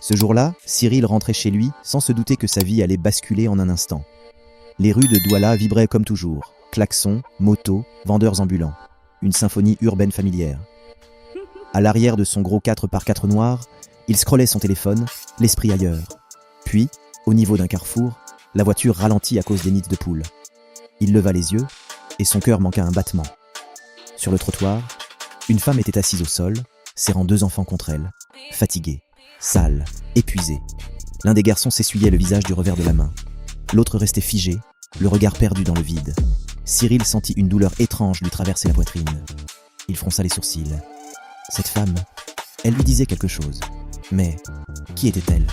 Ce jour-là, Cyril rentrait chez lui sans se douter que sa vie allait basculer en un instant. Les rues de Douala vibraient comme toujours. Klaxons, motos, vendeurs ambulants. Une symphonie urbaine familière. À l'arrière de son gros 4x4 noir, il scrollait son téléphone, l'esprit ailleurs. Puis, au niveau d'un carrefour, la voiture ralentit à cause des nids de poules. Il leva les yeux et son cœur manqua un battement. Sur le trottoir, une femme était assise au sol, serrant 2 enfants contre elle, fatiguée, sale, épuisée. L'un des garçons s'essuyait le visage du revers de la main. L'autre restait figé, le regard perdu dans le vide. Cyril sentit une douleur étrange lui traverser la poitrine. Il fronça les sourcils. Cette femme, elle lui disait quelque chose. Mais qui était-elle?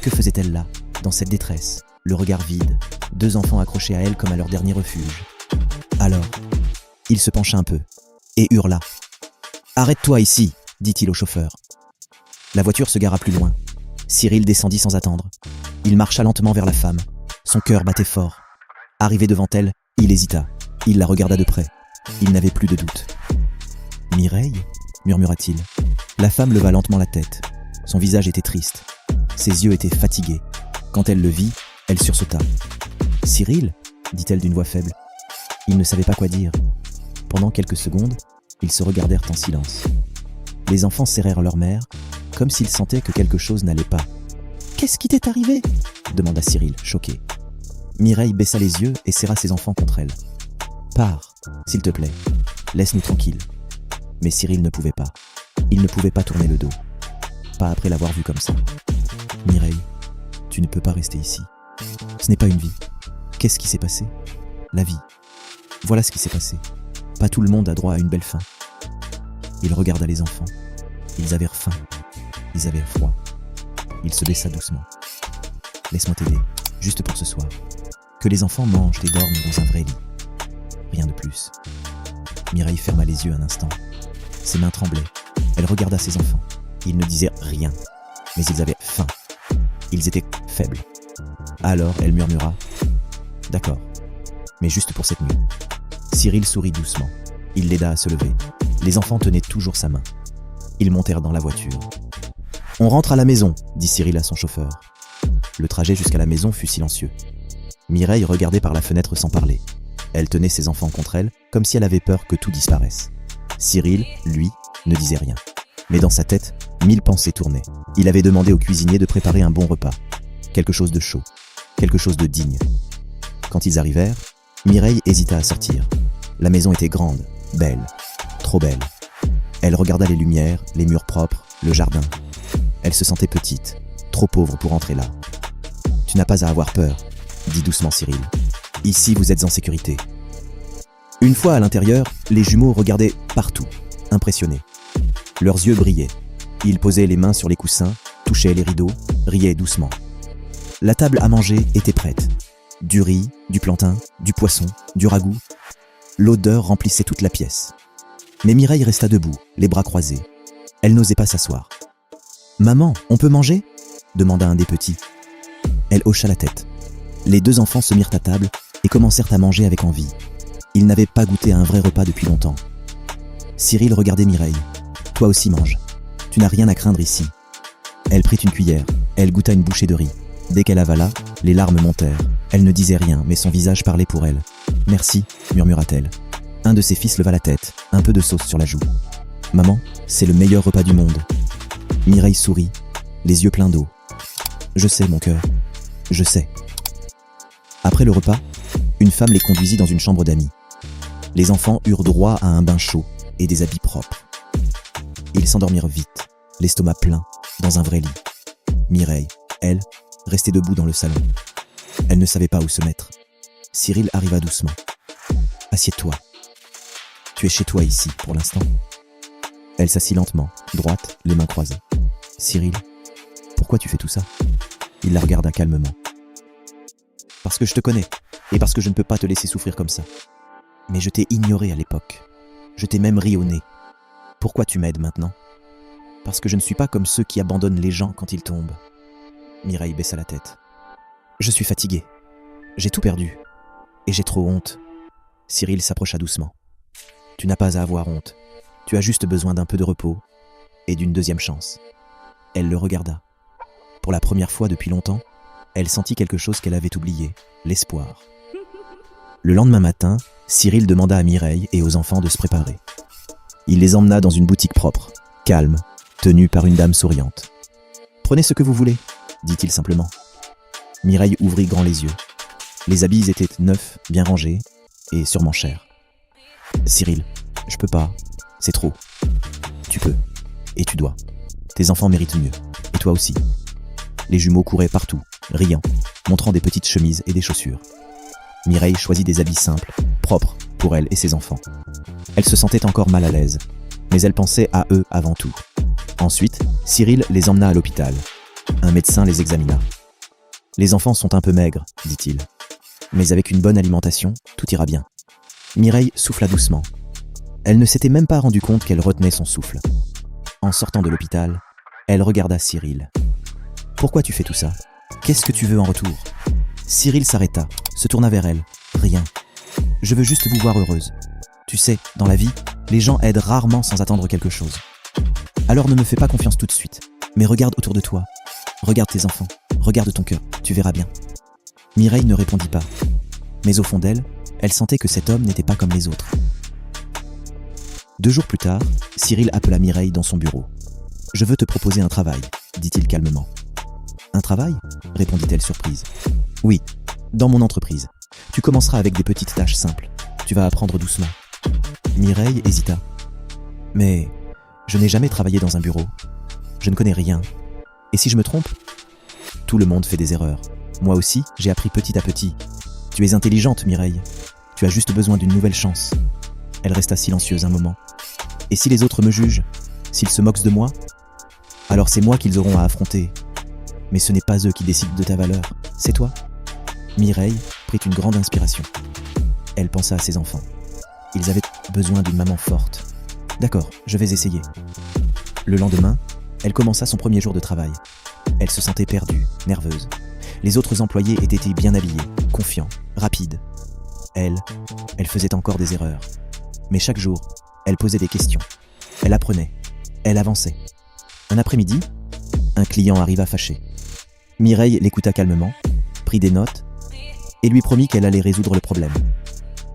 Que faisait-elle là, dans cette détresse, le regard vide, 2 enfants accrochés à elle comme à leur dernier refuge? Alors, il se pencha un peu et hurla. « Arrête-toi ici !» dit-il au chauffeur. La voiture se gara plus loin. Cyril descendit sans attendre. Il marcha lentement vers la femme. Son cœur battait fort. Arrivé devant elle, il hésita. Il la regarda de près. Il n'avait plus de doute. « Mireille ?» murmura-t-il. La femme leva lentement la tête. Son visage était triste. Ses yeux étaient fatigués. Quand elle le vit, elle sursauta. « Cyril ?» dit-elle d'une voix faible. Il ne savait pas quoi dire. Pendant quelques secondes, ils se regardèrent en silence. Les enfants serrèrent leur mère, comme s'ils sentaient que quelque chose n'allait pas. « Qu'est-ce qui t'est arrivé ?» demanda Cyril, choqué. Mireille baissa les yeux et serra ses enfants contre elle. « Pars, s'il te plaît. Laisse-nous tranquilles. » Mais Cyril ne pouvait pas. Il ne pouvait pas tourner le dos. Pas après l'avoir vue comme ça. « Mireille, tu ne peux pas rester ici. Ce n'est pas une vie. Qu'est-ce qui s'est passé ? La vie. Voilà ce qui s'est passé. Pas tout le monde a droit à une belle fin. » Il regarda les enfants. Ils avaient faim. Ils avaient froid. Il se baissa doucement. « Laisse-moi t'aider, juste pour ce soir. Que les enfants mangent et dorment dans un vrai lit. Rien de plus. » Mireille ferma les yeux un instant. Ses mains tremblaient. Elle regarda ses enfants. Ils ne disaient rien, mais ils avaient faim. Ils étaient faibles. Alors elle murmura « D'accord, mais juste pour cette nuit. » Cyril sourit doucement. Il l'aida à se lever. Les enfants tenaient toujours sa main. Ils montèrent dans la voiture. « On rentre à la maison » dit Cyril à son chauffeur. Le trajet jusqu'à la maison fut silencieux. Mireille regardait par la fenêtre sans parler. Elle tenait ses enfants contre elle, comme si elle avait peur que tout disparaisse. Cyril, lui, ne disait rien. Mais dans sa tête, 1000 pensées tournaient. Il avait demandé au cuisinier de préparer un bon repas. Quelque chose de chaud. Quelque chose de digne. Quand ils arrivèrent, Mireille hésita à sortir. La maison était grande, belle, trop belle. Elle regarda les lumières, les murs propres, le jardin. Elle se sentait petite, trop pauvre pour entrer là. « Tu n'as pas à avoir peur », dit doucement Cyril. « Ici, vous êtes en sécurité. » Une fois à l'intérieur, les jumeaux regardaient partout, impressionnés. Leurs yeux brillaient. Ils posaient les mains sur les coussins, touchaient les rideaux, riaient doucement. La table à manger était prête. Du riz, du plantain, du poisson, du ragoût. L'odeur remplissait toute la pièce. Mais Mireille resta debout, les bras croisés. Elle n'osait pas s'asseoir. « Maman, on peut manger ?» demanda un des petits. Elle hocha la tête. Les 2 enfants se mirent à table et commencèrent à manger avec envie. Ils n'avaient pas goûté à un vrai repas depuis longtemps. Cyril regardait Mireille. « Toi aussi mange. Tu n'as rien à craindre ici. » Elle prit une cuillère. Elle goûta une bouchée de riz. Dès qu'elle avala, les larmes montèrent. Elle ne disait rien, mais son visage parlait pour elle. « Merci » murmura-t-elle. Un de ses fils leva la tête, un peu de sauce sur la joue. « Maman, c'est le meilleur repas du monde. » Mireille sourit, les yeux pleins d'eau. « Je sais, mon cœur. Je sais. » Après le repas, une femme les conduisit dans une chambre d'amis. Les enfants eurent droit à un bain chaud et des habits propres. Ils s'endormirent vite, l'estomac plein, dans un vrai lit. Mireille, elle, restait debout dans le salon. Elle ne savait pas où se mettre. Cyril arriva doucement. « Assieds-toi. Tu es chez toi ici, pour l'instant. » Elle s'assit lentement, droite, les mains croisées. « Cyril, pourquoi tu fais tout ça ?» Il la regarda calmement. « Parce que je te connais, et parce que je ne peux pas te laisser souffrir comme ça. Mais je t'ai ignoré à l'époque. Je t'ai même ri au nez. Pourquoi tu m'aides maintenant ? Parce que je ne suis pas comme ceux qui abandonnent les gens quand ils tombent. » Mireille baissa la tête. « Je suis fatiguée. J'ai tout perdu. Et j'ai trop honte. » Cyril s'approcha doucement. « Tu n'as pas à avoir honte. Tu as juste besoin d'un peu de repos et d'une deuxième chance. » Elle le regarda. Pour la première fois depuis longtemps, elle sentit quelque chose qu'elle avait oublié, l'espoir. Le lendemain matin, Cyril demanda à Mireille et aux enfants de se préparer. Il les emmena dans une boutique propre, calme, tenue par une dame souriante. « Prenez ce que vous voulez », dit-il simplement. Mireille ouvrit grand les yeux. Les habits étaient neufs, bien rangés et sûrement chers. « Cyril, je peux pas, c'est trop. »« Tu peux, et tu dois. Tes enfants méritent mieux, et toi aussi. » Les jumeaux couraient partout, riant, montrant des petites chemises et des chaussures. Mireille choisit des habits simples, propres pour elle et ses enfants. Elle se sentait encore mal à l'aise, mais elle pensait à eux avant tout. Ensuite, Cyril les emmena à l'hôpital. Un médecin les examina. « Les enfants sont un peu maigres, dit-il. Mais avec une bonne alimentation, tout ira bien. » Mireille souffla doucement. Elle ne s'était même pas rendu compte qu'elle retenait son souffle. En sortant de l'hôpital, elle regarda Cyril. « Pourquoi tu fais tout ça? Qu'est-ce que tu veux en retour ?» Cyril s'arrêta, se tourna vers elle. « Rien. Je veux juste vous voir heureuse. Tu sais, dans la vie, les gens aident rarement sans attendre quelque chose. Alors ne me fais pas confiance tout de suite, mais regarde autour de toi. Regarde tes enfants, regarde ton cœur, tu verras bien. » Mireille ne répondit pas, mais au fond d'elle, elle sentait que cet homme n'était pas comme les autres. 2 jours plus tard, Cyril appela Mireille dans son bureau. « Je veux te proposer un travail, » dit-il calmement. « Un travail ?» répondit-elle surprise. « Oui, dans mon entreprise. Tu commenceras avec des petites tâches simples. Tu vas apprendre doucement. » Mireille hésita. « Mais je n'ai jamais travaillé dans un bureau. Je ne connais rien. Et si je me trompe ? Tout le monde fait des erreurs. Moi aussi, j'ai appris petit à petit. Tu es intelligente, Mireille. Tu as juste besoin d'une nouvelle chance. » Elle resta silencieuse un moment. « Et si les autres me jugent ? S'ils se moquent de moi ? Alors c'est moi qu'ils auront à affronter. Mais ce n'est pas eux qui décident de ta valeur, c'est toi. » Mireille prit une grande inspiration. Elle pensa à ses enfants. Ils avaient besoin d'une maman forte. « D'accord, je vais essayer. » Le lendemain, elle commença son premier jour de travail. Elle se sentait perdue, nerveuse. Les autres employés étaient bien habillés, confiants, rapides. Elle faisait encore des erreurs. Mais chaque jour, elle posait des questions. Elle apprenait. Elle avançait. Un après-midi, un client arriva fâché. Mireille l'écouta calmement, prit des notes et lui promit qu'elle allait résoudre le problème.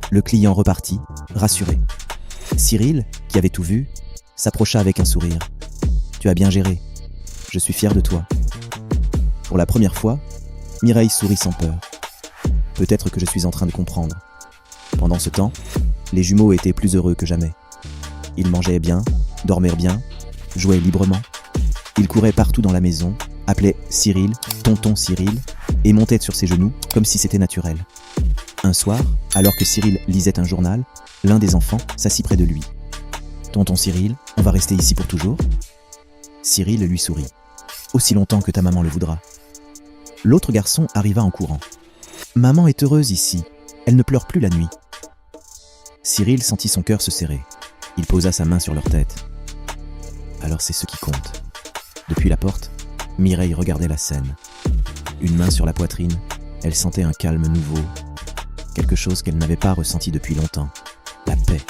Le client repartit, rassuré. Cyril, qui avait tout vu, s'approcha avec un sourire. « Tu as bien géré. Je suis fier de toi. » Pour la première fois, Mireille sourit sans peur. Peut-être que je suis en train de comprendre. Pendant ce temps, les jumeaux étaient plus heureux que jamais. Ils mangeaient bien, dormaient bien, jouaient librement. Ils couraient partout dans la maison, appelaient Cyril, tonton Cyril, et montaient sur ses genoux comme si c'était naturel. Un soir, alors que Cyril lisait un journal, l'un des enfants s'assit près de lui. « Tonton Cyril, on va rester ici pour toujours ?» Cyril lui sourit. « Aussi longtemps que ta maman le voudra. » L'autre garçon arriva en courant. « Maman est heureuse ici. Elle ne pleure plus la nuit. » Cyril sentit son cœur se serrer. Il posa sa main sur leur tête. Alors c'est ce qui compte. Depuis la porte, Mireille regardait la scène. Une main sur la poitrine, elle sentait un calme nouveau. Quelque chose qu'elle n'avait pas ressenti depuis longtemps. La paix.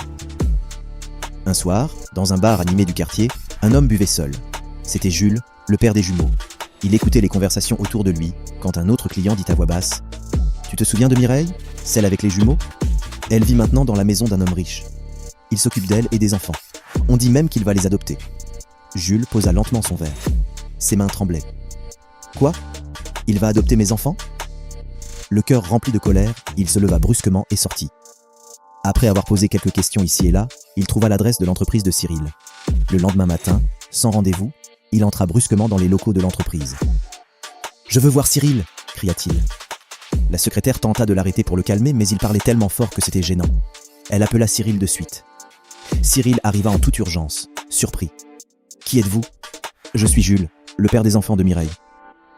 Un soir, dans un bar animé du quartier, un homme buvait seul. C'était Jules, le père des jumeaux. Il écoutait les conversations autour de lui, quand un autre client dit à voix basse « Tu te souviens de Mireille, celle avec les jumeaux ? Elle vit maintenant dans la maison d'un homme riche. Il s'occupe d'elle et des enfants. On dit même qu'il va les adopter. » Jules posa lentement son verre. Ses mains tremblaient. « Quoi ? Il va adopter mes enfants ?» Le cœur rempli de colère, il se leva brusquement et sortit. Après avoir posé quelques questions ici et là, il trouva l'adresse de l'entreprise de Cyril. Le lendemain matin, sans rendez-vous, il entra brusquement dans les locaux de l'entreprise. « Je veux voir Cyril !» cria-t-il. La secrétaire tenta de l'arrêter pour le calmer, mais il parlait tellement fort que c'était gênant. Elle appela Cyril de suite. Cyril arriva en toute urgence, surpris. « Qui êtes-vous ? » ?»« Je suis Jules, le père des enfants de Mireille.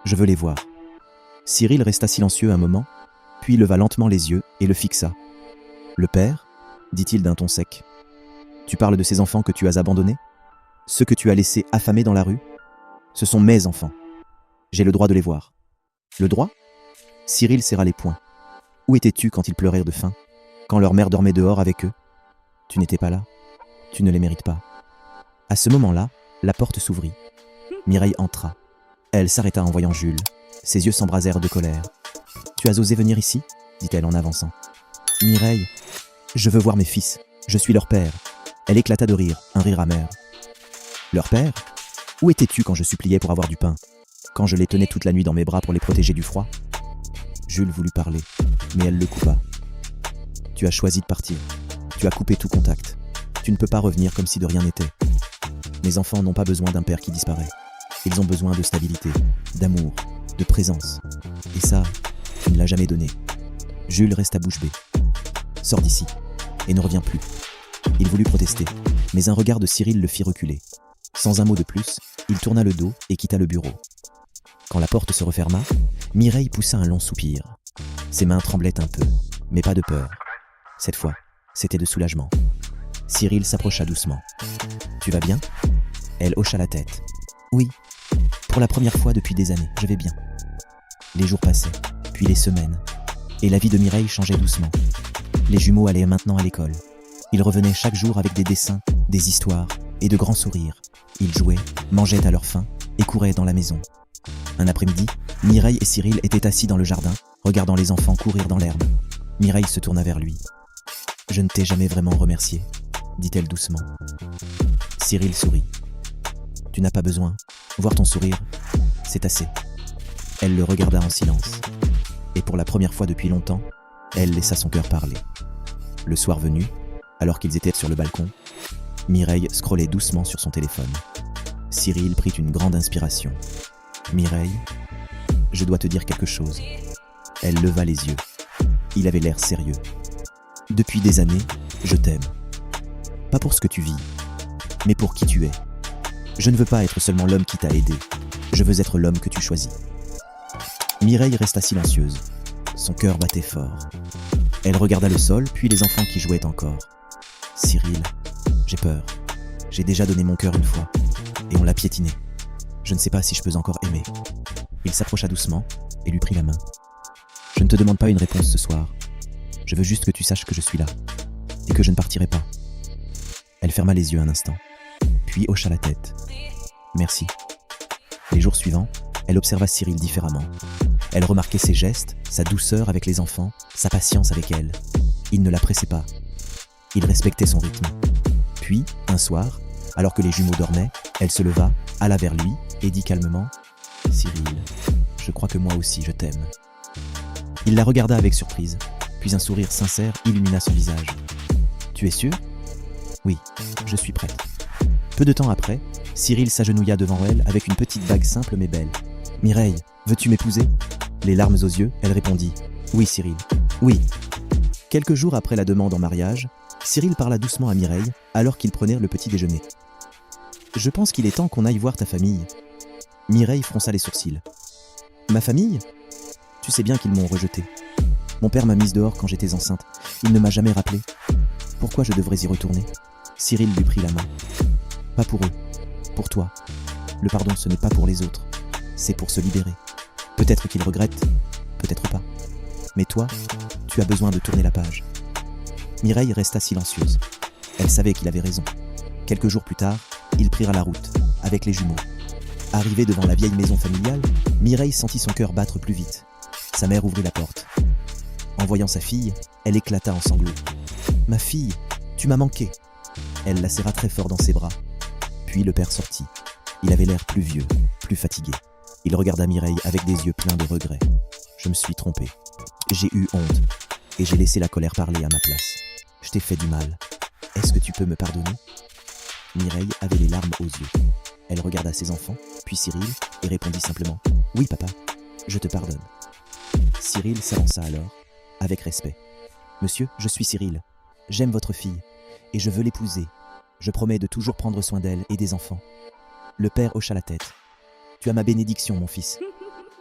Je veux les voir. » Cyril resta silencieux un moment, puis leva lentement les yeux et le fixa. « Le père ?» dit-il d'un ton sec. « Tu parles de ces enfants que tu as abandonnés ? Ceux que tu as laissés affamés dans la rue ? Ce sont mes enfants. J'ai le droit de les voir. » « Le droit ?» Cyril serra les poings. « Où étais-tu quand ils pleurèrent de faim ? Quand leur mère dormait dehors avec eux ? Tu n'étais pas là. Tu ne les mérites pas. » À ce moment-là, la porte s'ouvrit. Mireille entra. Elle s'arrêta en voyant Jules. Ses yeux s'embrasèrent de colère. « Tu as osé venir ici ?» dit-elle en avançant. « Mireille, je veux voir mes fils. Je suis leur père. » Elle éclata de rire, un rire amer. « Leur père ? Où étais-tu quand je suppliais pour avoir du pain ? Quand je les tenais toute la nuit dans mes bras pour les protéger du froid ?» Jules voulut parler, mais elle le coupa. « Tu as choisi de partir. Tu as coupé tout contact. Tu ne peux pas revenir comme si de rien n'était. Mes enfants n'ont pas besoin d'un père qui disparaît. Ils ont besoin de stabilité, d'amour, de présence. Et ça, tu ne l'as jamais donné. » Jules resta bouche bée. « Sors d'ici, et ne reviens plus. » Il voulut protester, mais un regard de Cyril le fit reculer. Sans un mot de plus, il tourna le dos et quitta le bureau. Quand la porte se referma, Mireille poussa un long soupir. Ses mains tremblaient un peu, mais pas de peur. Cette fois, c'était de soulagement. Cyril s'approcha doucement. « Tu vas bien ?» Elle hocha la tête. « Oui, pour la première fois depuis des années, je vais bien. » Les jours passaient, puis les semaines, et la vie de Mireille changeait doucement. Les jumeaux allaient maintenant à l'école. Ils revenaient chaque jour avec des dessins, des histoires et de grands sourires. Ils jouaient, mangeaient à leur faim et couraient dans la maison. Un après-midi, Mireille et Cyril étaient assis dans le jardin, regardant les enfants courir dans l'herbe. Mireille se tourna vers lui. « Je ne t'ai jamais vraiment remercié, » dit-elle doucement. Cyril sourit. « Tu n'as pas besoin. Voir ton sourire, c'est assez. » Elle le regarda en silence. Et pour la première fois depuis longtemps, elle laissa son cœur parler. Le soir venu, alors qu'ils étaient sur le balcon, Mireille scrollait doucement sur son téléphone. Cyril prit une grande inspiration. « Mireille, je dois te dire quelque chose. » Elle leva les yeux. Il avait l'air sérieux. « Depuis des années, je t'aime. Pas pour ce que tu vis, mais pour qui tu es. Je ne veux pas être seulement l'homme qui t'a aidé. Je veux être l'homme que tu choisis. » Mireille resta silencieuse. Son cœur battait fort. Elle regarda le sol, puis les enfants qui jouaient encore. « Cyril, j'ai peur. J'ai déjà donné mon cœur une fois, et on l'a piétiné. Je ne sais pas si je peux encore aimer. » Il s'approcha doucement et lui prit la main. « Je ne te demande pas une réponse ce soir. Je veux juste que tu saches que je suis là, et que je ne partirai pas. » Elle ferma les yeux un instant, puis hocha la tête. « Merci. » Les jours suivants, elle observa Cyril différemment. Elle remarquait ses gestes, sa douceur avec les enfants, sa patience avec elle. Il ne la pressait pas. Il respectait son rythme. Puis, un soir, alors que les jumeaux dormaient, elle se leva, alla vers lui et dit calmement « Cyril, je crois que moi aussi je t'aime. » Il la regarda avec surprise, puis un sourire sincère illumina son visage. « Tu es sûr ? » ?»« Oui, je suis prête. » Peu de temps après, Cyril s'agenouilla devant elle avec une petite bague simple mais belle. « Mireille, veux-tu m'épouser ?» Les larmes aux yeux, elle répondit « Oui, Cyril, oui. » Quelques jours après la demande en mariage, Cyril parla doucement à Mireille alors qu'ils prenaient le petit déjeuner. « Je pense qu'il est temps qu'on aille voir ta famille. » Mireille fronça les sourcils. « Ma famille ? Tu sais bien qu'ils m'ont rejetée. Mon père m'a mise dehors quand j'étais enceinte. Il ne m'a jamais rappelé. Pourquoi je devrais y retourner ?» Cyril lui prit la main. « Pas pour eux, pour toi. Le pardon, ce n'est pas pour les autres. C'est pour se libérer. Peut-être qu'ils regrettent, peut-être pas. Mais toi, tu as besoin de tourner la page. » Mireille resta silencieuse. Elle savait qu'il avait raison. Quelques jours plus tard, ils prirent la route, avec les jumeaux. Arrivée devant la vieille maison familiale, Mireille sentit son cœur battre plus vite. Sa mère ouvrit la porte. En voyant sa fille, elle éclata en sanglots. « Ma fille, tu m'as manqué !» Elle la serra très fort dans ses bras. Puis le père sortit. Il avait l'air plus vieux, plus fatigué. Il regarda Mireille avec des yeux pleins de regrets. « Je me suis trompé. J'ai eu honte. Et j'ai laissé la colère parler à ma place. Je t'ai fait du mal. Est-ce que tu peux me pardonner ?» Mireille avait les larmes aux yeux. Elle regarda ses enfants, puis Cyril, et répondit simplement « Oui, papa, je te pardonne. » Cyril s'avança alors, avec respect. « Monsieur, je suis Cyril. J'aime votre fille, et je veux l'épouser. Je promets de toujours prendre soin d'elle et des enfants. » Le père hocha la tête. « Tu as ma bénédiction, mon fils. »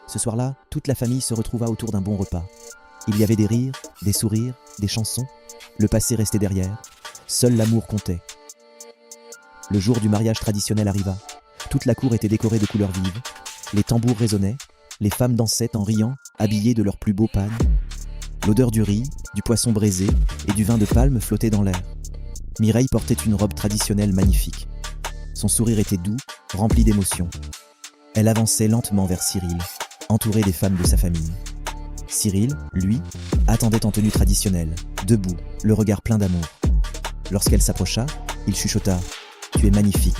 Ce soir-là, toute la famille se retrouva autour d'un bon repas. Il y avait des rires, des sourires, des chansons. Le passé restait derrière. Seul l'amour comptait. Le jour du mariage traditionnel arriva. Toute la cour était décorée de couleurs vives. Les tambours résonnaient. Les femmes dansaient en riant, habillées de leurs plus beaux pagnes. L'odeur du riz, du poisson braisé et du vin de palme flottait dans l'air. Mireille portait une robe traditionnelle magnifique. Son sourire était doux, rempli d'émotion. Elle avançait lentement vers Cyril, entourée des femmes de sa famille. Cyril, lui, attendait en tenue traditionnelle, debout, le regard plein d'amour. Lorsqu'elle s'approcha, il chuchota « Tu es magnifique ».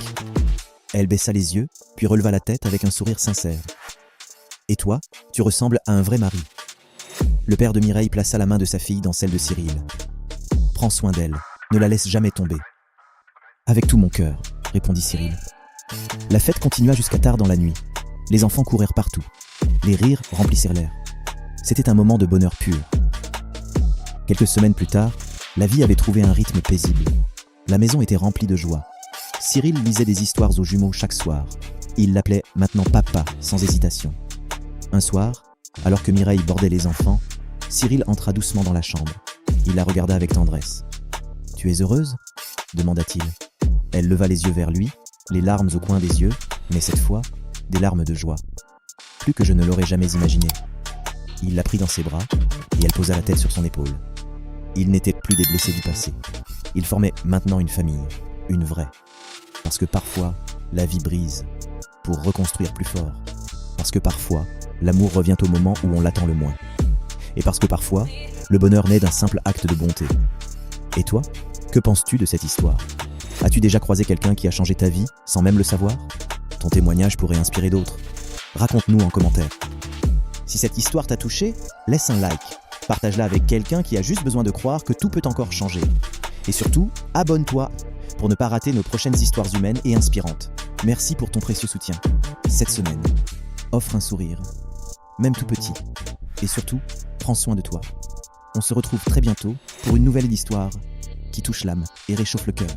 Elle baissa les yeux, puis releva la tête avec un sourire sincère. « Et toi, tu ressembles à un vrai mari ». Le père de Mireille plaça la main de sa fille dans celle de Cyril. « Prends soin d'elle, ne la laisse jamais tomber. »« Avec tout mon cœur », répondit Cyril. La fête continua jusqu'à tard dans la nuit. Les enfants coururent partout. Les rires remplissèrent l'air. C'était un moment de bonheur pur. Quelques semaines plus tard, la vie avait trouvé un rythme paisible. La maison était remplie de joie. Cyril lisait des histoires aux jumeaux chaque soir. Il l'appelait maintenant papa, sans hésitation. Un soir, alors que Mireille bordait les enfants, Cyril entra doucement dans la chambre. Il la regarda avec tendresse. « Tu es heureuse ?» demanda-t-il. Elle leva les yeux vers lui, les larmes au coin des yeux, mais cette fois, des larmes de joie. Plus que je ne l'aurais jamais imaginé. Il la prit dans ses bras, et elle posa la tête sur son épaule. Ils n'étaient plus des blessés du passé. Ils formaient maintenant une famille, une vraie. Parce que parfois, la vie brise, pour reconstruire plus fort. Parce que parfois, l'amour revient au moment où on l'attend le moins. Et parce que parfois, le bonheur naît d'un simple acte de bonté. Et toi, que penses-tu de cette histoire ? As-tu déjà croisé quelqu'un qui a changé ta vie sans même le savoir ? Ton témoignage pourrait inspirer d'autres. Raconte-nous en commentaire. Si cette histoire t'a touché, laisse un like. Partage-la avec quelqu'un qui a juste besoin de croire que tout peut encore changer. Et surtout, abonne-toi pour ne pas rater nos prochaines histoires humaines et inspirantes. Merci pour ton précieux soutien. Cette semaine, offre un sourire, même tout petit. Et surtout, prends soin de toi. On se retrouve très bientôt pour une nouvelle histoire qui touche l'âme et réchauffe le cœur.